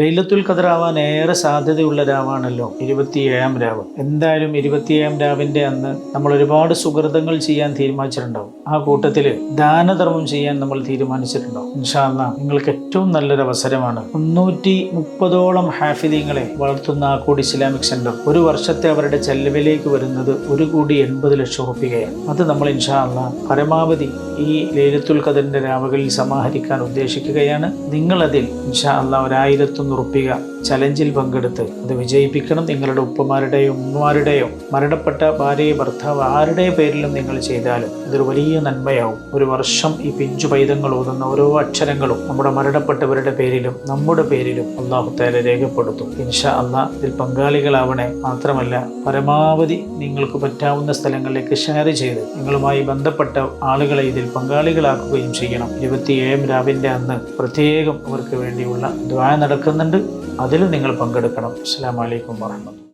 ലൈലത്തുൽ ഖദർ ആവാൻ ഏറെ സാധ്യതയുള്ള രാവാണല്ലോ 27-ാം രാവ്. എന്തായാലും 27-ാം രാവിന്റെ അന്ന് നമ്മൾ ഒരുപാട് സുഹൃതങ്ങൾ ചെയ്യാൻ തീരുമാനിച്ചിട്ടുണ്ടാവും. ആ കൂട്ടത്തിൽ ദാനധർമ്മം ചെയ്യാൻ നമ്മൾ തീരുമാനിച്ചിട്ടുണ്ടാവും. ഇൻഷാ അല്ലാഹ് നിങ്ങൾക്ക് ഏറ്റവും നല്ലൊരു അവസരമാണ്. 330ഓളം ഹാഫിദീങ്ങളെ വളർത്തുന്ന ആക്കോട് ഇസ്ലാമിക് സെന്റർ ഒരു വർഷത്തെ അവരുടെ ചെലവിലേക്ക് വരുന്നത് 1,80,00,000 രൂപയാണ്. അത് നമ്മൾ ഇൻഷാ അല്ലാഹ് പരമാവധി ഈ ലൈലത്തുൽ ഖദറിന്റെ രാവുകളിൽ സമാഹരിക്കാൻ ഉദ്ദേശിക്കുകയാണ്. നിങ്ങളതിൽ ഇൻഷാ അല്ലാഹ് 1,000 റുപ്പിക ചലഞ്ചിൽ പങ്കെടുത്ത് അത് വിജയിപ്പിക്കണം. നിങ്ങളുടെ ഉപ്പമാരുടെയോ ഉമ്മമാരുടെയോ മരണപ്പെട്ട ഭാര്യയെ ഭർത്താവ് ആരുടെ പേരിലും നിങ്ങൾ ചെയ്താലും ഇതൊരു വലിയ നന്മയാവും. ഒരു വർഷം ഈ പിഞ്ചു പൈതങ്ങൾ ഓതുന്ന ഓരോ അക്ഷരങ്ങളും നമ്മുടെ മരണപ്പെട്ടവരുടെ പേരിലും നമ്മുടെ പേരിലും അല്ലാഹു തആല രേഖപ്പെടുത്തും. ഇൻഷാ അല്ലാഹ് ഇതിൽ പങ്കാളികളാവണേ. മാത്രമല്ല പരമാവധി നിങ്ങൾക്ക് പറ്റാവുന്ന സ്ഥലങ്ങളിലേക്ക് ഷെയർ ചെയ്ത് നിങ്ങളുമായി ബന്ധപ്പെട്ട ആളുകളെ ഇതിൽ പങ്കാളികളാക്കുകയും ചെയ്യണം. 27-ാം രാവിന്റെ അന്ന് പ്രത്യേകം അവർക്ക് വേണ്ടിയുള്ള ദുആ നടക്കുന്നുണ്ട്. അതിൽ നിങ്ങൾ പങ്കെടുക്കണം. അസ്സലാമു അലൈക്കും വറഹ്മത്തുള്ളാഹി.